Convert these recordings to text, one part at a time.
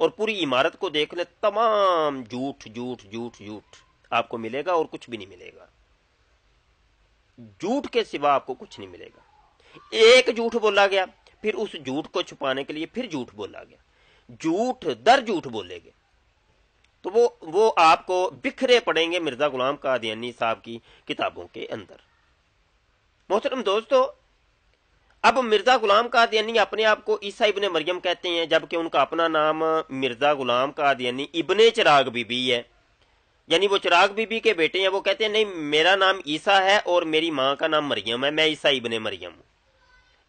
اور پوری عمارت کو دیکھ لیں، تمام جھوٹ جھوٹ جھوٹ جھوٹ آپ کو ملے گا اور کچھ بھی نہیں ملے گا، جھوٹ کے سوا آپ کو کچھ نہیں ملے گا۔ ایک جھوٹ بولا گیا، پھر اس جھوٹ کو چھپانے کے لیے پھر جھوٹ بولا گیا، جھوٹ در جھوٹ بولے گے، تو وہ آپ کو بکھرے پڑیں گے مرزا غلام قادیانی صاحب کی کتابوں کے اندر۔ محترم دوستو، اب مرزا غلام قادیانی اپنے آپ کو عیسیٰ ابن مریم کہتے ہیں، جبکہ ان کا اپنا نام مرزا غلام قادیانی ابن چراغ بی بی ہے، یعنی وہ چراغ بی بی کے بیٹے ہیں۔ وہ کہتے ہیں نہیں، میرا نام عیسیٰ ہے اور میری ماں کا نام مریم ہے، میں عیسیٰ ابن مریم ہوں۔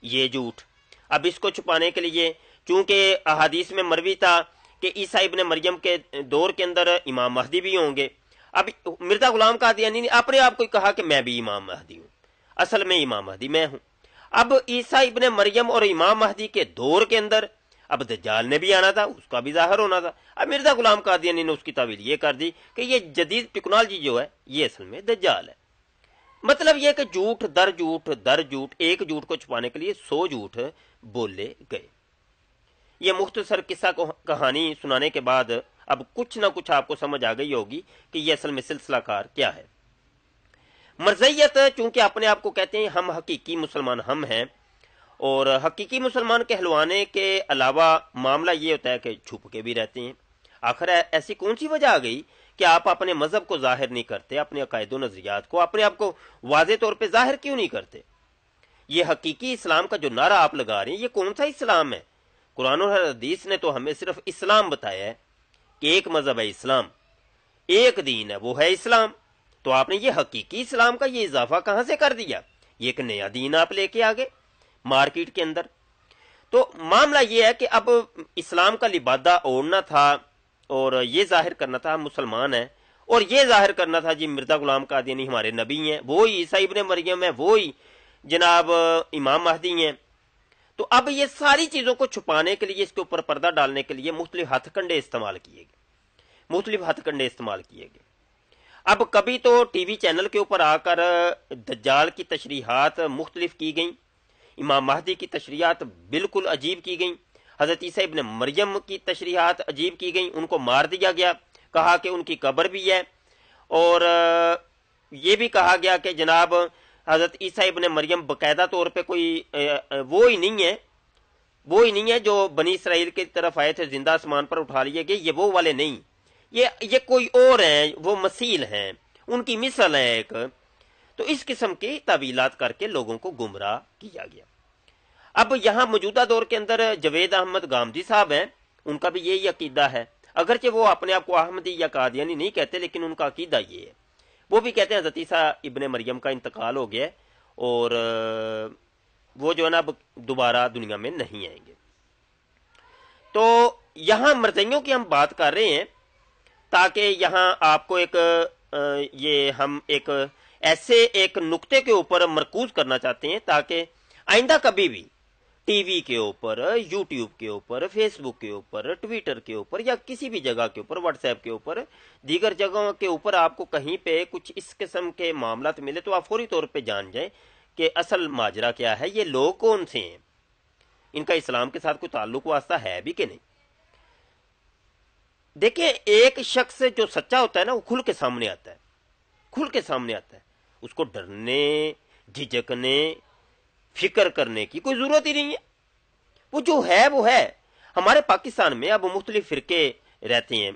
یہ جھوٹ، اب اس کو چھپانے کے لیے، چونکہ احادیث میں مروی تھا کہ عیسیٰ ابن مریم کے دور کے اندر امام مہدی بھی ہوں گے، اب مرزا غلام قادیانی نے اپنے آپ کو کہا کہ میں بھی امام مہدی ہوں، اصل میں امام مہدی میں ہوں۔ اب عیسیٰ ابن مریم اور امام مہدی کے دور کے اندر اب دجال نے بھی آنا تھا، اس کا بھی ظاہر ہونا تھا۔ اب مرزا غلام قادیانی نے اس کی تعویل یہ کر دی کہ یہ جدید ٹیکنالوجی جو ہے یہ اصل میں دجال ہے۔ مطلب یہ کہ جھوٹ در جھوٹ در جھوٹ، ایک جھوٹ کو چھپانے کے لیے 100 جھوٹ بولے گئے۔ یہ مختصر قصہ کہانی سنانے کے بعد اب کچھ نہ کچھ آپ کو سمجھ آ گئی ہوگی کہ یہ اصل میں سلسلہ کار کیا ہے۔ مرزیت، چونکہ اپنے آپ کو کہتے ہیں ہم حقیقی مسلمان ہم ہیں، اور حقیقی مسلمان کہلوانے کے علاوہ معاملہ یہ ہوتا ہے کہ چھپ کے بھی رہتے ہیں۔ آخر ایسی کون سی وجہ آ گئی کہ آپ اپنے مذہب کو ظاہر نہیں کرتے، اپنے عقائد و نظریات کو، اپنے آپ کو واضح طور پہ ظاہر کیوں نہیں کرتے؟ یہ حقیقی اسلام کا جو نعرہ آپ لگا رہے ہیں، یہ کون سا اسلام ہے؟ قرآن اور حدیث نے تو ہمیں صرف اسلام بتایا ہے کہ ایک مذہب ہے اسلام، ایک دین ہے، وہ ہے اسلام۔ تو آپ نے یہ حقیقی اسلام کا یہ اضافہ کہاں سے کر دیا؟ یہ ایک نیا دین آپ لے کے آگے مارکیٹ کے اندر۔ تو معاملہ یہ ہے کہ اب اسلام کا لبادہ اوڑھنا تھا اور یہ ظاہر کرنا تھا ہم مسلمان ہیں، اور یہ ظاہر کرنا تھا جی مرزا غلام قادیانی ہمارے نبی ہیں، وہی عیسیٰ ابن مریم ہے، وہی جناب امام مہدی ہیں۔ تو اب یہ ساری چیزوں کو چھپانے کے لیے، اس کے اوپر پردہ ڈالنے کے لیے مختلف ہتھ کنڈے استعمال کیے گئے۔ اب کبھی تو ٹی وی چینل کے اوپر آ کر دجال کی تشریحات مختلف کی گئیں، امام مہدی کی تشریحات بالکل عجیب کی گئیں، حضرت عیسیٰ ابن مریم کی تشریحات عجیب کی گئیں، ان کو مار دیا گیا، کہا کہ ان کی قبر بھی ہے، اور یہ بھی کہا گیا کہ جناب حضرت عیسیٰ ابن مریم باقاعدہ طور پہ کوئی وہی نہیں ہے جو بنی اسرائیل کی طرف آئے تھے، زندہ آسمان پر اٹھا لیے گئے، یہ وہ والے نہیں، یہ کوئی اور ہیں، وہ مثیل ہیں، ان کی مثل ہے ایک۔ تو اس قسم کی تعویلات کر کے لوگوں کو گمراہ کیا گیا۔ اب یہاں موجودہ دور کے اندر جوید احمد گامدی صاحب ہیں، ان کا بھی یہی عقیدہ ہے، اگرچہ وہ اپنے آپ کو احمدی یا قادیانی نہیں کہتے، لیکن ان کا عقیدہ یہ ہے۔ وہ بھی کہتے ہیں حضرت عیسیٰ ابن مریم کا انتقال ہو گیا اور وہ جو ہے نا اب دوبارہ دنیا میں نہیں آئیں گے۔ تو یہاں مرزیوں کی ہم بات کر رہے ہیں تاکہ یہاں آپ کو ہم ایسے ایک نقطے کے اوپر مرکوز کرنا چاہتے ہیں تاکہ آئندہ کبھی بھی ٹی وی کے اوپر، یوٹیوب کے اوپر، فیس بک کے اوپر، ٹویٹر کے اوپر، یا کسی بھی جگہ کے اوپر، واٹس ایپ کے اوپر، دیگر جگہوں کے اوپر آپ کو کہیں پہ کچھ اس قسم کے معاملات ملے تو آپ فوری طور پہ جان جائیں کہ اصل ماجرا کیا ہے، یہ لوگ کون سے ہیں، ان کا اسلام کے ساتھ کوئی تعلق واسطہ ہے بھی کہ نہیں۔ دیکھیں، ایک شخص جو سچا ہوتا ہے نا، وہ کھل کے سامنے آتا ہے، اس کو ڈرنے، جھجکنے، فکر کرنے کی کوئی ضرورت ہی نہیں ہے، وہ جو ہے وہ ہے۔ ہمارے پاکستان میں اب مختلف فرقے رہتے ہیں،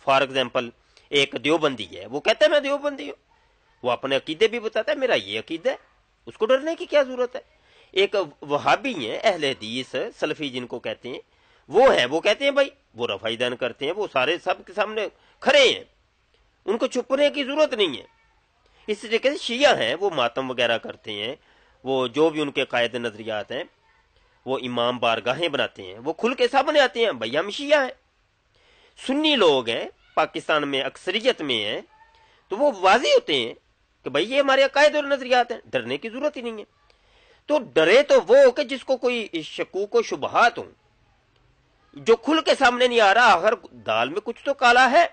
فار ایگزامپل ایک دیوبندی ہے، وہ کہتا ہے میں دیوبندی ہوں، وہ اپنے عقیدے بھی بتاتا ہے میرا یہ عقیدہ ہے، اس کو ڈرنے کی کیا ضرورت ہے۔ ایک وہابی ہیں، اہل حدیث سلفی جن کو کہتے ہیں، وہ کہتے ہیں بھائی وہ رفع دین کرتے ہیں، وہ سارے سب کے سامنے کھڑے ہیں، ان کو چھپنے کی ضرورت نہیں ہے۔ اس طریقے سے شیعہ ہیں، وہ ماتم وغیرہ کرتے ہیں، وہ جو بھی ان کے قائد نظریات ہیں، وہ امام بارگاہیں بناتے ہیں، وہ کھل کے سامنے آتے ہیں بھائی ہم شیعہ ہیں۔ سنی لوگ ہیں پاکستان میں اکثریت میں ہیں، تو وہ واضح ہوتے ہیں کہ بھائی یہ ہمارے عقائد اور نظریات ہیں، ڈرنے کی ضرورت ہی نہیں ہے۔ تو ڈرے تو وہ کہ جس کو کوئی شکوک و شبہات ہوں، جو کھل کے سامنے نہیں آ رہا، آخر دال میں کچھ تو کالا ہے،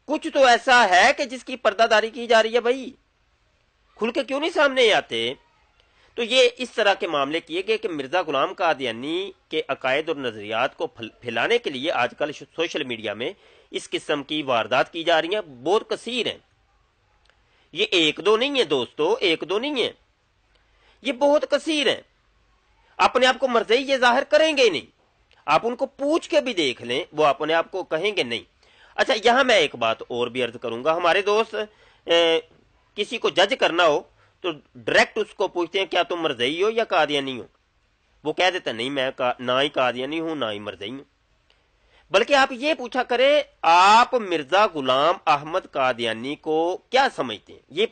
کچھ تو ایسا ہے کہ جس کی پردہ داری کی جا رہی ہے، بھائی کھل کے کیوں نہیں سامنے آتے؟ تو یہ اس طرح کے معاملے کیے گئے کہ مرزا غلام قادیانی کے عقائد اور نظریات کو پھیلانے کے لیے آج کل سوشل میڈیا میں اس قسم کی واردات کی جا رہی ہیں، بہت کثیر ہیں۔ یہ ایک دو نہیں ہے دوستو، ایک دو نہیں ہے، یہ بہت کثیر ہیں۔ اپنے آپ کو مرزئی یہ ظاہر کریں گے نہیں، آپ ان کو پوچھ کے بھی دیکھ لیں، وہ اپنے آپ کو کہیں گے نہیں۔ اچھا، یہاں میں ایک بات اور بھی عرض کروں گا، ہمارے دوست کسی کو جج کرنا ہو تو ڈائریکٹ اس کو پوچھتے ہیں کیا تم مرزئی ہو یا قادیانی ہو؟ وہ کہہ دیتا نہیں میں نہ ہی قادیانی ہوں نہ ہی مرزئی ہوں۔ بلکہ آپ یہ پوچھا کریں آپ مرزا غلام احمد قادیانی کو کیا سمجھتے ہیں، یہ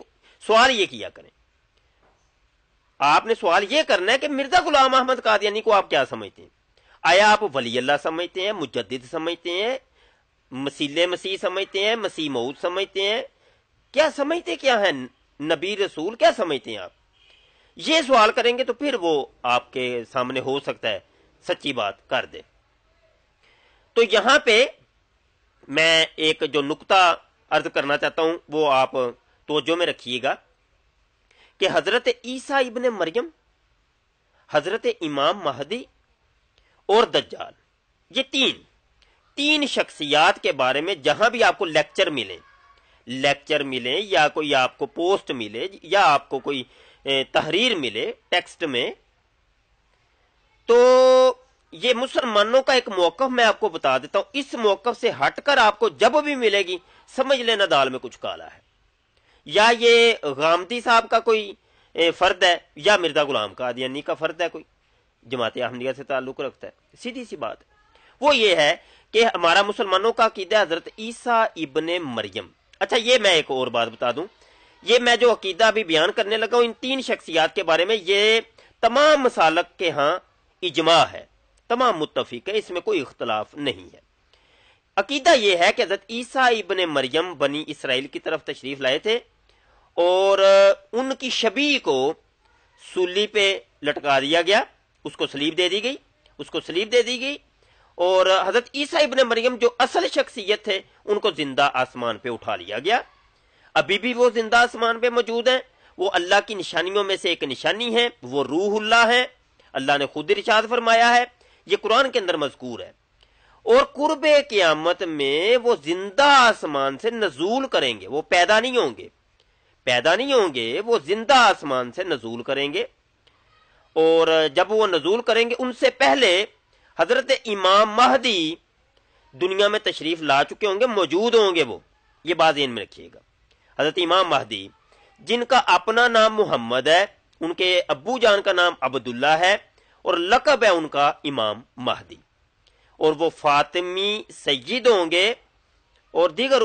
سوال یہ کیا کریں۔ آپ نے سوال یہ کرنا ہے کہ مرزا غلام احمد قادیانی کو آپ کیا سمجھتے ہیں؟ آیا آپ ولی اللہ سمجھتے ہیں، مجدد سمجھتے ہیں، مسیح مسیح سمجھتے ہیں، مسیح موعود سمجھتے ہیں، کیا سمجھتے کیا ہے، نبی رسول کیا سمجھتے ہیں آپ؟ یہ سوال کریں گے تو پھر وہ آپ کے سامنے ہو سکتا ہے سچی بات کر دے۔ تو یہاں پہ میں ایک جو نقطہ عرض کرنا چاہتا ہوں وہ آپ توجہ میں رکھیے گا کہ حضرت عیسیٰ ابن مریم، حضرت امام مہدی اور دجال، یہ تین شخصیات کے بارے میں جہاں بھی آپ کو لیکچر ملیں یا کوئی آپ کو پوسٹ ملے یا آپ کو کوئی تحریر ملے ٹیکسٹ میں، تو یہ مسلمانوں کا ایک موقف میں آپ کو بتا دیتا ہوں، اس موقف سے ہٹ کر آپ کو جب بھی ملے گی سمجھ لینا دال میں کچھ کالا ہے، یا یہ غامدی صاحب کا کوئی فرد ہے یا مرزا غلام قادیانی کا فرد ہے، کوئی جماعت احمدیہ سے تعلق رکھتا ہے۔ سیدھی سی بات وہ یہ ہے کہ ہمارا مسلمانوں کا عقیدہ حضرت عیسیٰ ابن مریم۔ اچھا، یہ میں ایک اور بات بتا دوں، یہ میں جو عقیدہ ابھی بیان کرنے لگا ہوں ان تین شخصیات کے بارے میں، یہ تمام مسالک کے ہاں اجماع ہے، تمام متفق ہے، اس میں کوئی اختلاف نہیں ہے۔ عقیدہ یہ ہے کہ حضرت عیسیٰ ابن مریم بنی اسرائیل کی طرف تشریف لائے تھے اور ان کی شبیہ کو سولی پہ لٹکا دیا گیا، اس کو سلیب دے دی گئی، اور حضرت عیسیٰ ابن مریم جو اصل شخصیت تھے ان کو زندہ آسمان پہ اٹھا لیا گیا۔ ابھی بھی وہ زندہ آسمان پہ موجود ہیں، وہ اللہ کی نشانیوں میں سے ایک نشانی ہے، وہ روح اللہ ہے، اللہ نے خود ارشاد فرمایا ہے، یہ قرآن کے اندر مذکور ہے، اور قرب قیامت میں وہ زندہ آسمان سے نزول کریں گے، وہ پیدا نہیں ہوں گے، وہ زندہ آسمان سے نزول کریں گے، اور جب وہ نزول کریں گے ان سے پہلے حضرت امام مہدی دنیا میں تشریف لا چکے ہوں گے، موجود ہوں گے، وہ یہ بات ذہن میں رکھیے گا۔ حضرت امام مہدی جن کا اپنا نام محمد ہے، ان کے ابو جان کا نام عبداللہ ہے اور لقب ہے ان کا امام مہدی، اور وہ فاطمی سید ہوں گے اور دیگر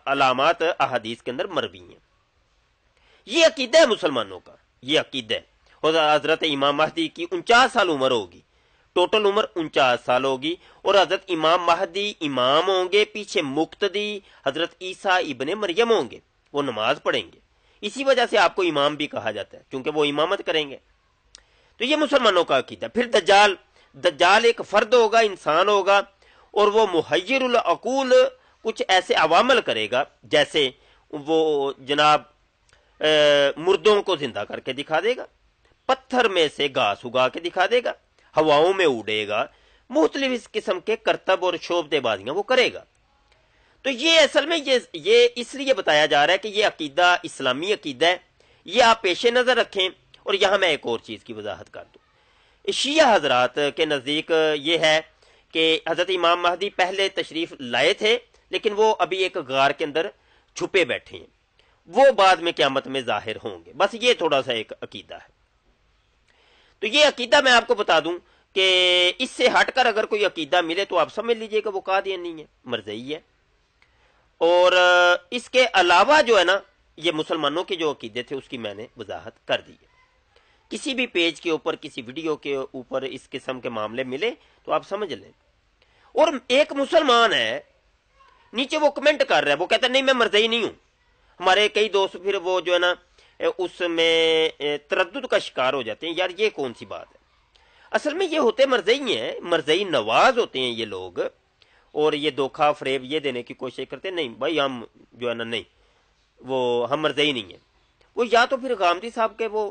علامات احادیث کے اندر مروی ہیں۔ یہ عقیدہ ہے مسلمانوں کا، یہ عقیدہ ہے۔ اور حضرت امام مہدی کی 49 سال عمر ہوگی، ٹوٹل عمر 49 سال ہوگی، اور حضرت امام مہدی امام ہوں گے، پیچھے مقتدی حضرت عیسیٰ ابن مریم ہوں گے، وہ نماز پڑھیں گے، اسی وجہ سے آپ کو امام بھی کہا جاتا ہے کیونکہ وہ امامت کریں گے۔ تو یہ مسلمانوں کا عقیدہ۔ پھر دجال ایک فرد ہوگا، انسان ہوگا، اور وہ محیر العقول کچھ ایسے عوامل کرے گا، جیسے وہ جناب مردوں کو زندہ کر کے دکھا دے گا، پتھر میں سے گھاس اگا کے دکھا دے گا، ہواؤں میں اڑے گا، مختلف اس قسم کے کرتب اور شعبدے بازیاں وہ کرے گا۔ تو یہ اصل میں یہ اس لیے بتایا جا رہا ہے کہ یہ عقیدہ اسلامی عقیدہ ہے، یہ آپ پیش نظر رکھیں۔ اور یہاں میں ایک اور چیز کی وضاحت کر دوں، شیعہ حضرات کے نزدیک یہ ہے کہ حضرت امام مہدی پہلے تشریف لائے تھے لیکن وہ ابھی ایک غار کے اندر چھپے بیٹھے ہیں، وہ بعد میں قیامت میں ظاہر ہوں گے، بس یہ تھوڑا سا ایک عقیدہ ہے۔ تو یہ عقیدہ میں آپ کو بتا دوں کہ اس سے ہٹ کر اگر کوئی عقیدہ ملے تو آپ سمجھ لیجئے کہ وہ قادیانی ہے، مرزئی ہے۔ اور اس کے علاوہ جو ہے نا، یہ مسلمانوں کے جو عقیدے تھے اس کی میں نے وضاحت کر دی ہے۔ کسی بھی پیج کے اوپر، کسی ویڈیو کے اوپر اس قسم کے معاملے ملے تو آپ سمجھ لیں۔ اور ایک مسلمان ہے نیچے وہ کمنٹ کر رہا ہے، وہ کہتا ہے نہیں میں مرزئی نہیں ہوں۔ ہمارے کئی دوست پھر وہ جو ہے نا اس میں تردد کا شکار ہو جاتے ہیں، یار یہ کون سی بات ہے؟ اصل میں یہ ہوتے مرزئی ہیں، مرزئی نواز ہوتے ہیں یہ لوگ، اور یہ دھوکہ فریب یہ دینے کی کوشش کرتے ہیں نہیں بھائی ہم جو ہے نا نہیں، وہ ہم مرزئی نہیں ہیں۔ وہ یا تو پھر غامدی صاحب کے وہ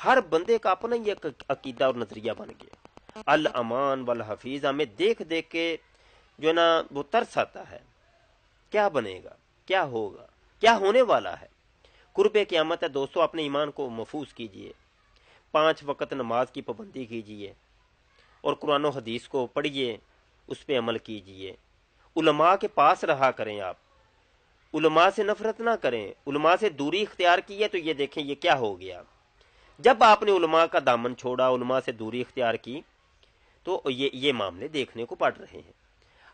ہر بندے کا اپنا یہ عقیدہ اور نظریہ بن گیا. الامان والحفیظ ہمیں دیکھ دیکھ کے جو ہے نا وہ ترس آتا ہے. کیا بنے گا، کیا ہوگا، کیا ہونے والا ہے. قرب قیامت ہے دوستو. اپنے ایمان کو محفوظ کیجئے، 5 وقت نماز کی پابندی کیجئے اور قرآن و حدیث کو پڑھیے، اس پہ عمل کیجئے. علماء کے پاس رہا کریں، آپ علماء سے نفرت نہ کریں. علماء سے دوری اختیار کی ہے تو یہ دیکھیں یہ کیا ہو گیا. جب آپ نے علماء کا دامن چھوڑا، علماء سے دوری اختیار کی، تو یہ معاملے دیکھنے کو پڑ رہے ہیں.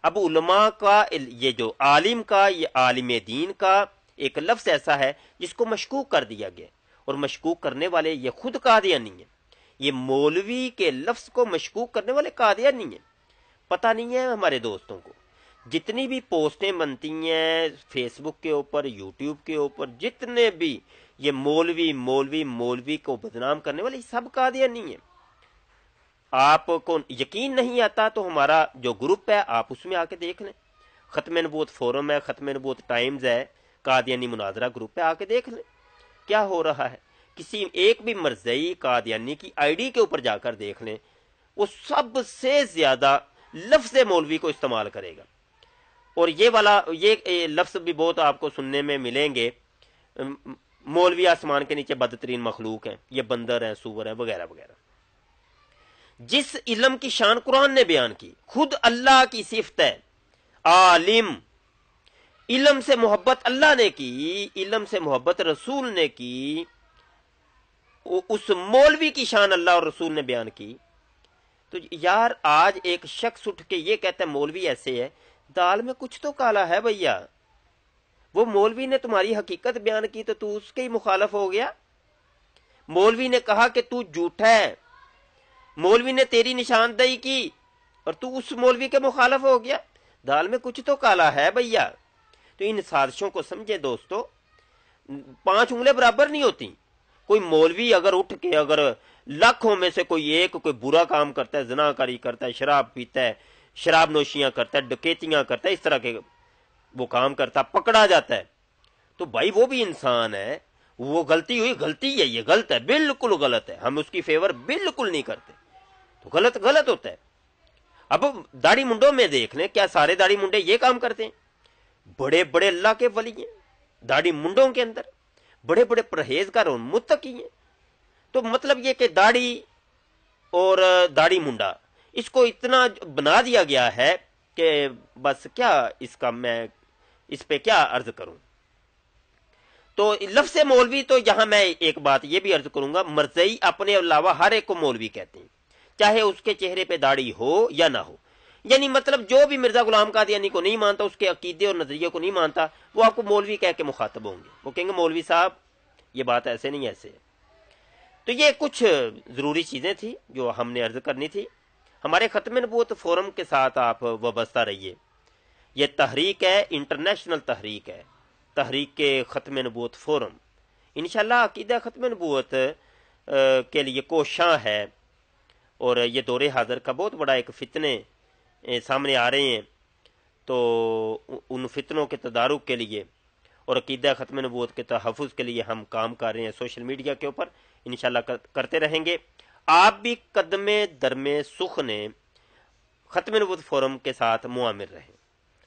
اب علماء کا یہ جو عالم کا، یہ عالم دین کا ایک لفظ ایسا ہے جس کو مشکوک کر دیا گیا، اور مشکوک کرنے والے یہ خود قادیانی ہیں. یہ مولوی کے لفظ کو مشکوک کرنے والے قادیانی ہیں. پتہ نہیں ہے ہمارے دوستوں کو. جتنی بھی پوسٹیں بنتی ہیں فیس بک کے اوپر، یوٹیوب کے اوپر، جتنے بھی یہ مولوی مولوی مولوی کو بدنام کرنے والے سب قادیانی ہیں. آپ کو یقین نہیں آتا تو ہمارا جو گروپ ہے آپ اس میں آ کے دیکھ لیں. ختم نبوت فورم ہے، ختم نبوت ٹائمز ہے، قادیانی مناظرہ گروپ پہ آ کے دیکھ لیں کیا ہو رہا ہے. کسی ایک بھی مرزئی قادیانی کی آئی ڈی کے اوپر جا کر دیکھ لیں، وہ سب سے زیادہ لفظ مولوی کو استعمال کرے گا. اور یہ لفظ بھی بہت آپ کو سننے میں ملیں گے، مولوی آسمان کے نیچے بدترین مخلوق ہیں، یہ بندر ہیں، سور ہیں، وغیرہ وغیرہ. جس علم کی شان قرآن نے بیان کی، خود اللہ کی صفت ہے عالم. علم سے محبت اللہ نے کی، علم سے محبت رسول نے کی، اس مولوی کی شان اللہ اور رسول نے بیان کی. تو یار آج ایک شخص اٹھ کے یہ کہتا ہے مولوی ایسے ہے، دال میں کچھ تو کالا ہے بھیا. وہ مولوی نے تمہاری حقیقت بیان کی تو اس کے ہی مخالف ہو گیا. مولوی نے کہا کہ تو جھوٹا ہے، مولوی نے تیری نشاندہی کی اور تو اس مولوی کے مخالف ہو گیا. دال میں کچھ تو کالا ہے بھیا. تو ان سازشوں کو سمجھے دوستو. 5 انگلیں برابر نہیں ہوتی. کوئی مولوی اگر اٹھ کے اگر لاکھوں میں سے کوئی ایک کوئی برا کام کرتا ہے، زناکاری کرتا ہے، شراب پیتا ہے، شراب نوشیاں کرتا ہے، ڈکیتیاں کرتا ہے، اس طرح کے وہ کام کرتا ہے، پکڑا جاتا ہے، تو بھائی وہ بھی انسان ہے. وہ غلطی ہوئی، غلطی ہے، یہ غلط ہے، بالکل غلط ہے، ہم اس کی فیور بالکل نہیں کرتے. تو غلط غلط ہوتا ہے. اب داڑھی منڈوں میں دیکھ لیں، کیا سارے داڑھی منڈے یہ کام کرتے ہیں؟ بڑے بڑے اللہ کے ولی ہیں داڑھی منڈوں کے اندر، بڑے بڑے پرہیزگار اور متقی ہیں. تو مطلب یہ کہ داڑھی اور داڑھی منڈا اس کو اتنا بنا دیا گیا ہے کہ بس کیا اس کا میں اس پہ کیا عرض کروں. تو لفظ مولوی تو یہاں میں ایک بات یہ بھی عرض کروں گا، مرزئی اپنے علاوہ ہر ایک کو مولوی کہتے ہیں، چاہے اس کے چہرے پہ داڑھی ہو یا نہ ہو. یعنی مطلب جو بھی مرزا غلام قادیانی کو نہیں مانتا، اس کے عقیدے اور نظریے کو نہیں مانتا، وہ آپ کو مولوی کہہ کے مخاطب ہوں گے. وہ کہیں گے مولوی صاحب یہ بات ایسے نہیں ایسے ہے. تو یہ کچھ ضروری چیزیں تھیں جو ہم نے عرض کرنی تھی. ہمارے ختم نبوت فورم کے ساتھ آپ وابستہ رہیے. یہ تحریک ہے، انٹرنیشنل تحریک ہے، تحریک کے ختم نبوت فورم. انشاءاللہ عقیدہ ختم نبوت کے لیے کوشاں ہے، اور یہ دور حاضر کا بہت بڑا ایک فتنے سامنے آ رہے ہیں. تو ان فتنوں کے تدارک کے لیے اور عقیدہ ختم نبوت کے تحفظ کے لیے ہم کام کر رہے ہیں سوشل میڈیا کے اوپر. انشاءاللہ کرتے رہیں گے. آپ بھی قدم درم سخن ختم نبوت فورم کے ساتھ معامر رہیں.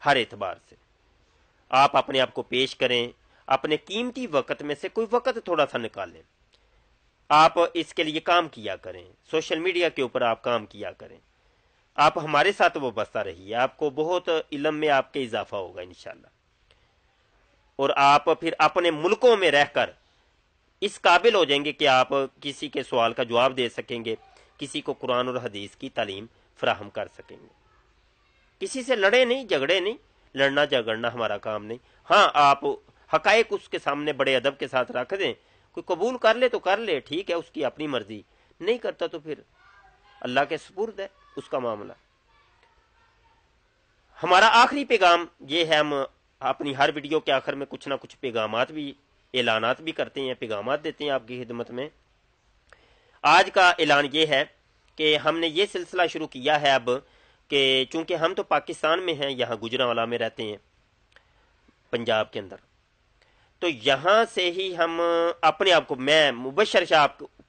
ہر اعتبار سے آپ اپنے آپ کو پیش کریں، اپنے قیمتی وقت میں سے کوئی وقت تھوڑا سا نکالیں. آپ اس کے لیے کام کیا کریں، سوشل میڈیا کے اوپر آپ کام کیا کریں. آپ ہمارے ساتھ وابستہ رہیے، آپ کو بہت علم میں آپ کے اضافہ ہوگا انشاءاللہ. اور آپ پھر اپنے ملکوں میں رہ کر اس قابل ہو جائیں گے کہ آپ کسی کے سوال کا جواب دے سکیں گے، کسی کو قرآن اور حدیث کی تعلیم فراہم کر سکیں گے. کسی سے لڑے نہیں، جھگڑے نہیں، لڑنا جھگڑنا ہمارا کام نہیں. ہاں آپ حقائق اس کے سامنے بڑے ادب کے ساتھ رکھ دیں. کوئی قبول کر لے تو کر لے، ٹھیک ہے، اس کی اپنی مرضی. نہیں کرتا تو پھر اللہ کے سپرد ہے اس کا معاملہ. ہمارا آخری پیغام یہ ہے، ہم اپنی ہر ویڈیو کے آخر میں کچھ نہ کچھ پیغامات بھی، اعلانات بھی کرتے ہیں، پیغامات دیتے ہیں آپ کی خدمت میں. آج کا اعلان یہ ہے کہ ہم نے یہ سلسلہ شروع کیا ہے اب کہ چونکہ ہم تو پاکستان میں ہیں، یہاں گجرانوالہ میں رہتے ہیں پنجاب کے اندر، تو یہاں سے ہی ہم اپنے آپ کو، میں مبشر شاہ